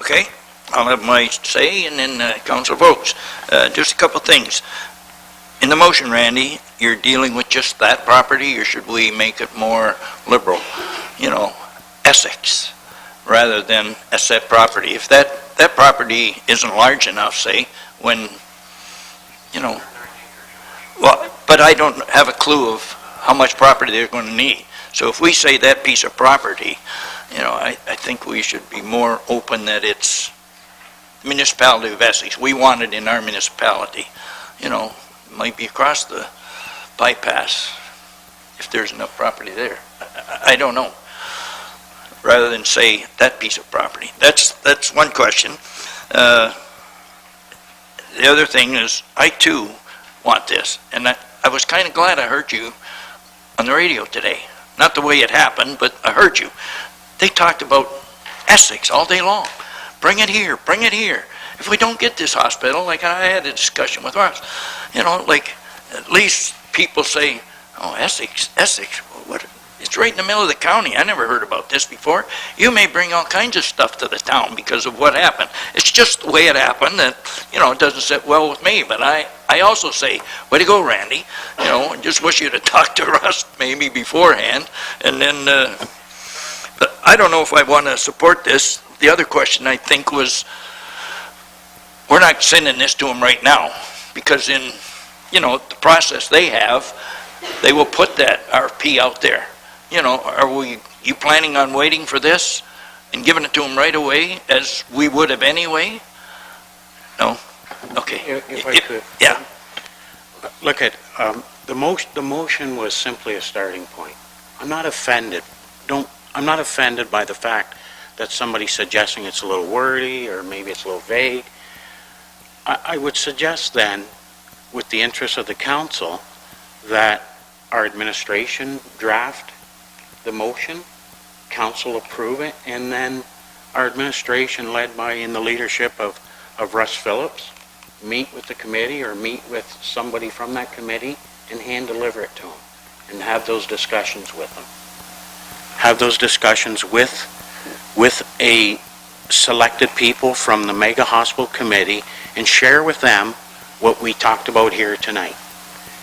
Okay, I'll have my say and then council votes. Just a couple things. In the motion, Randy, you're dealing with just that property, or should we make it more liberal? You know, Essex, rather than a set property. If that property isn't large enough, say, when, you know, well, but I don't have a clue of how much property they're going to need. So if we say that piece of property, you know, I think we should be more open that it's municipality of Essex. We want it in our municipality. You know, might be across the bypass if there's enough property there. I don't know. Rather than say that piece of property. That's one question. The other thing is, I too want this, and I was kind of glad I heard you on the radio today. Not the way it happened, but I heard you. They talked about Essex all day long. Bring it here, bring it here. If we don't get this hospital, like I had a discussion with Ross, you know, like at least people say, oh, Essex, what? It's right in the middle of the county. I never heard about this before. You may bring all kinds of stuff to the town because of what happened. It's just the way it happened that, you know, it doesn't sit well with me. But I also say, way to go, Randy. You know, I just wish you'd have talked to Russ maybe beforehand. And then, but I don't know if I want to support this. The other question I think was, we're not sending this to them right now because in, you know, the process they have, they will put that RFP out there. You know, you planning on waiting for this and giving it to them right away as we would have anyway? No? Okay. If I could. Yeah. Look at, the motion was simply a starting point. I'm not offended. I'm not offended by the fact that somebody's suggesting it's a little wordy or maybe it's a little vague. I would suggest then, with the interest of the council, that our administration draft the motion, council approve it, and then our administration, led by in the leadership of Russ Phillips, meet with the committee or meet with somebody from that committee and hand deliver it to them and have those discussions with them. Have those discussions with a selected people from the Mega Hospital Committee and share with them what we talked about here tonight.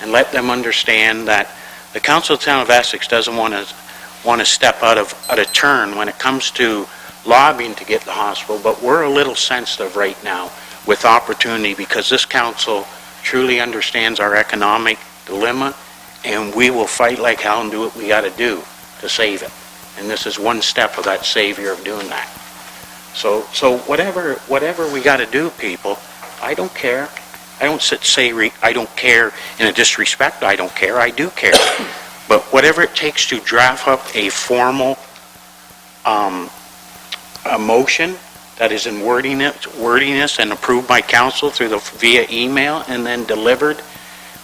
And let them understand that the Council of the Town of Essex doesn't want to step out of turn when it comes to lobbying to get the hospital, but we're a little sensitive right now with opportunity because this council truly understands our economic dilemma, and we will fight like hell and do what we got to do to save it. And this is one step of that savior of doing that. So whatever we got to do, people, I don't care. I don't say I don't care in a disrespect. I don't care. I do care. But whatever it takes to draft up a formal a motion that is in wordiness and approved by council via email and then delivered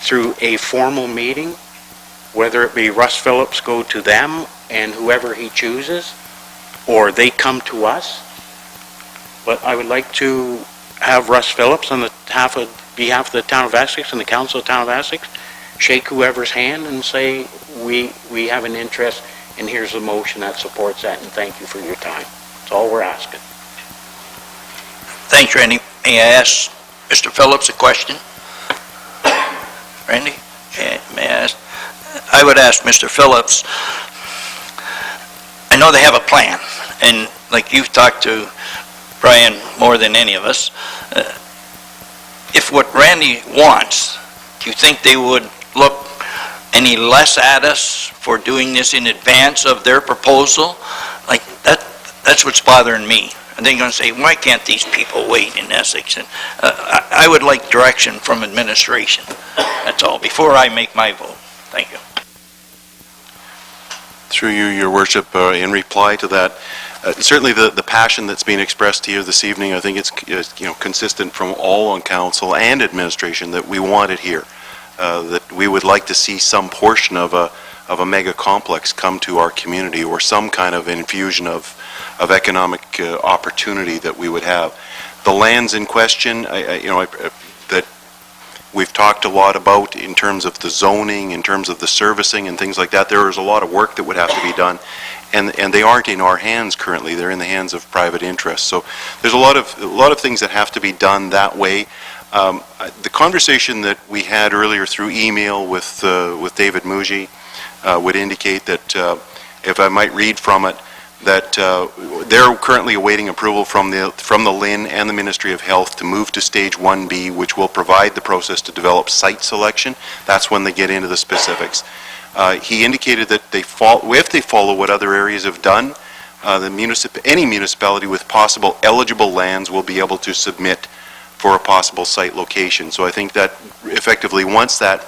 through a formal meeting, whether it be Russ Phillips go to them and whoever he chooses, or they come to us. But I would like to have Russ Phillips on behalf of the town of Essex and the council of the town of Essex shake whoever's hand and say we have an interest and here's the motion that supports that, and thank you for your time. That's all we're asking. Thanks, Randy. May I ask Mr. Phillips a question? Randy? May I ask? I would ask Mr. Phillips, I know they have a plan, and like you've talked to Brian more than any of us, if what Randy wants, do you think they would look any less at us for doing this in advance of their proposal? Like that's what's bothering me. Are they going to say, why can't these people wait in Essex? And I would like direction from administration. That's all, before I make my vote. Thank you. Through you, Your Worship, in reply to that, certainly the passion that's being expressed here this evening, I think it's consistent from all on council and administration that we want it here. That we would like to see some portion of a mega complex come to our community, or some kind of infusion of economic opportunity that we would have. The lands in question, that we've talked a lot about in terms of the zoning, in terms of the servicing and things like that. There is a lot of work that would have to be done, and they aren't in our hands currently. They're in the hands of private interests. So there's a lot of things that have to be done that way. The conversation that we had earlier through email with David Muji would indicate that, if I might read from it, that they're currently awaiting approval from the LIN and the Ministry of Health to move to Stage 1B, which will provide the process to develop site selection. That's when they get into the specifics. He indicated that if they follow what other areas have done, any municipality with possible eligible lands will be able to submit for a possible site location. So I think that effectively, once that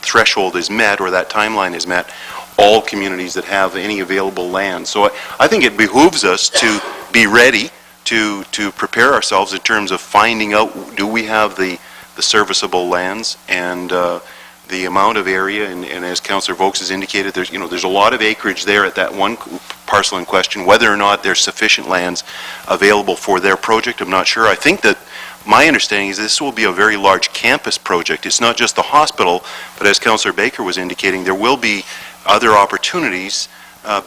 threshold is met or that timeline is met, all communities that have any available land. So I think it behooves us to be ready to prepare ourselves in terms of finding out, do we have the serviceable lands and the amount of area, and as Councillor Vokes has indicated, there's a lot of acreage there at that one parcel in question. Whether or not there's sufficient lands available for their project, I'm not sure. I think that my understanding is this will be a very large campus project. It's not just the hospital, but as Councillor Baker was indicating, there will be other opportunities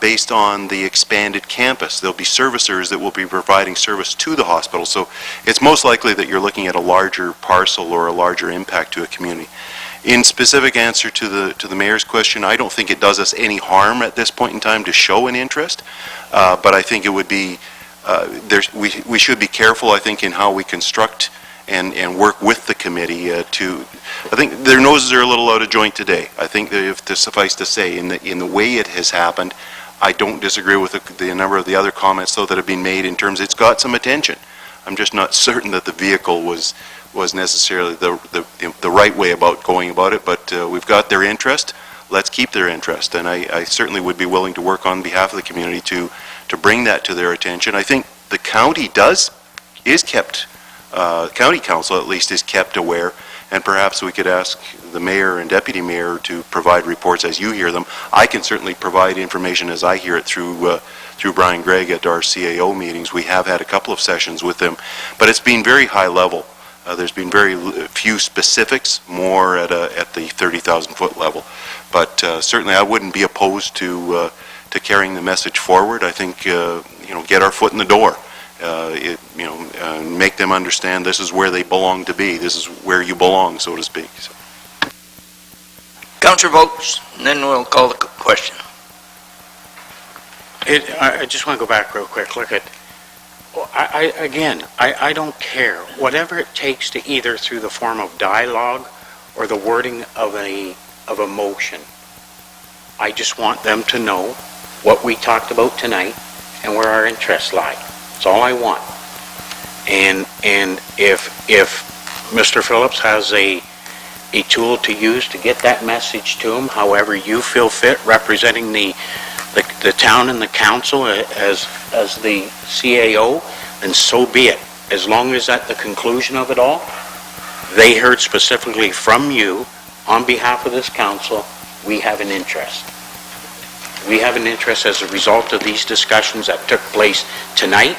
based on the expanded campus. There'll be servicers that will be providing service to the hospital. So it's most likely that you're looking at a larger parcel or a larger impact to a community. In specific answer to the mayor's question, I don't think it does us any harm at this point in time to show an interest, but I think it would be, we should be careful, I think, in how we construct and work with the committee I think their noses are a little out of joint today. I think that if to suffice to say, in the way it has happened, I don't disagree with the number of the other comments, though, that have been made in terms it's got some attention. I'm just not certain that the vehicle was necessarily the right way about going about it, but we've got their interest. Let's keep their interest, and I certainly would be willing to work on behalf of the community to bring that to their attention. I think the county county council at least is kept aware, and perhaps we could ask the mayor and deputy mayor to provide reports as you hear them. I can certainly provide information as I hear it through Brian Gregg at our CAO meetings. We have had a couple of sessions with them, but it's been very high level. There's been very few specifics, more at the 30,000-foot level. But certainly I wouldn't be opposed to carrying the message forward. I think, get our foot in the door. Make them understand this is where they belong to be. This is where you belong, so to speak. So. Councillor Vokes, and then we'll call the question. I just want to go back real quick. Look at, I don't care. Whatever it takes to either through the form of dialogue or the wording of a motion. I just want them to know what we talked about tonight and where our interests lie. That's all I want. And if Mr. Phillips has a tool to use to get that message to him, however you feel fit, representing the town and the council as the CAO, then so be it. As long as at the conclusion of it all, they heard specifically from you, on behalf of this council, we have an interest. We have an interest as a result of these discussions that took place tonight,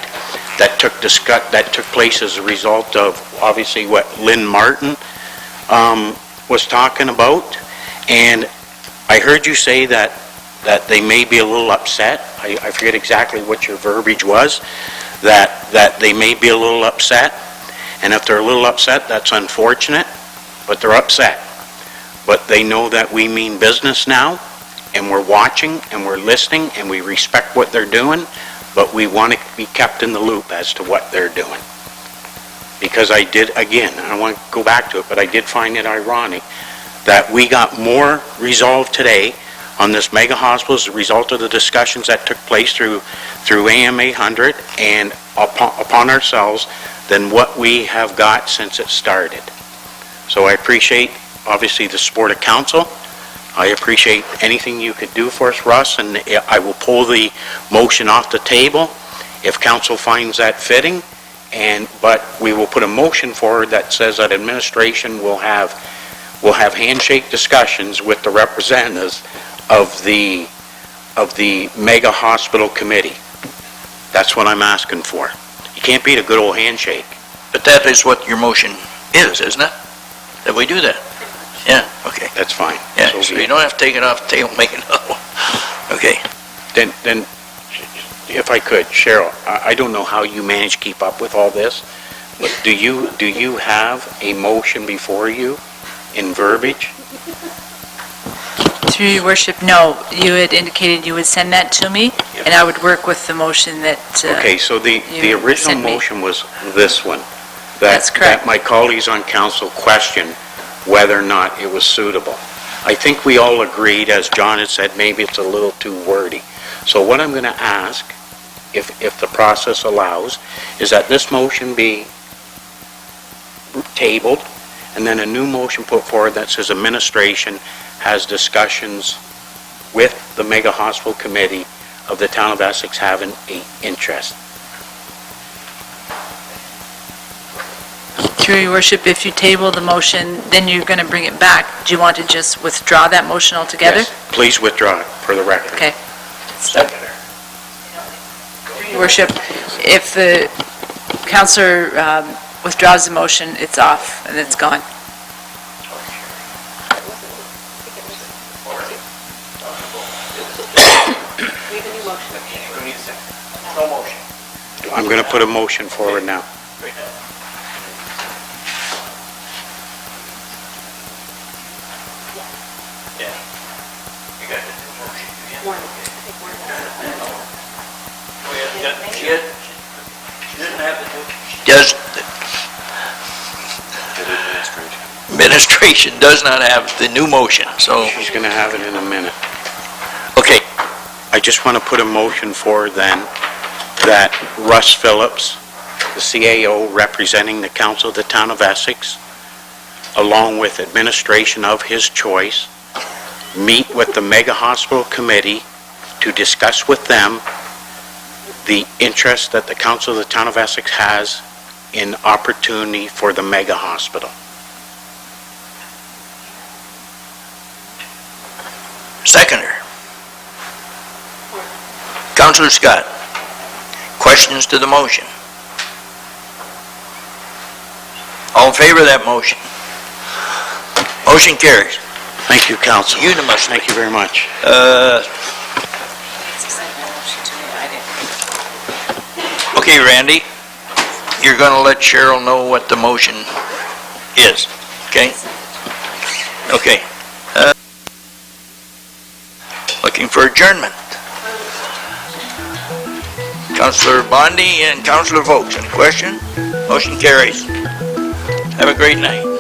that took place as a result of, obviously, what Lynn Martin was talking about. And I heard you say that they may be a little upset. I forget exactly what your verbiage was, that they may be a little upset. And if they're a little upset, that's unfortunate, but they're upset. But they know that we mean business now, and we're watching, and we're listening, and we respect what they're doing, but we want to be kept in the loop as to what they're doing. Because I don't want to go back to it, but I did find it ironic that we got more resolved today on this mega hospital as a result of the discussions that took place through AM 800 and upon ourselves than what we have got since it started. So I appreciate, obviously, the support of council. I appreciate anything you could do for us, Russ, and I will pull the motion off the table if council finds that fitting. But we will put a motion forward that says that administration will have handshake discussions with the representatives of the mega hospital committee. That's what I'm asking for. You can't beat a good old handshake. But that is what your motion is, isn't it? That we do that? Yeah, okay. That's fine. Yeah, so you don't have to take it off the table and make another one. Okay. Then if I could, Cheryl, I don't know how you manage to keep up with all this, but do you have a motion before you in verbiage? Through your worship, no. You had indicated you would send that to me, and I would work with the motion that... Okay, so the you original sent me. motion was this one. That's correct. That my colleagues on council questioned whether or not it was suitable. I think we all agreed, as John had said, maybe it's a little too wordy. So what I'm going to ask, if the process allows, is that this motion be tabled, and then a new motion put forward that says administration has discussions with the Mega Hospital Committee of the town of Essex having an interest. Through your worship, if you table the motion, then you're going to bring it back. Do you want to just withdraw that motion altogether? Yes, please withdraw it for the record. Okay. Through your worship, if the councillor withdraws the motion, it's off and it's gone. I'm going to put a motion forward now. Administration does not have the new motion, so, She's going to have it in a minute. okay, I just want to put a motion forward then that Russ Phillips, the CAO representing the council of the town of Essex, along with administration of his choice, meet with the Mega Hospital Committee to discuss with them the interest that the council of the town of Essex has in opportunity for the Mega Hospital. seconder. Councillor Scott, questions to the motion? All in favor of that motion? Motion carries. Thank you, council. Unanimously. Thank you very much. Okay, Randy, you're going to let Cheryl know what the motion is, okay? Okay. Looking for adjournment. Councillor Bondi and Councillor Vokes, any question? Motion carries. Have a great night.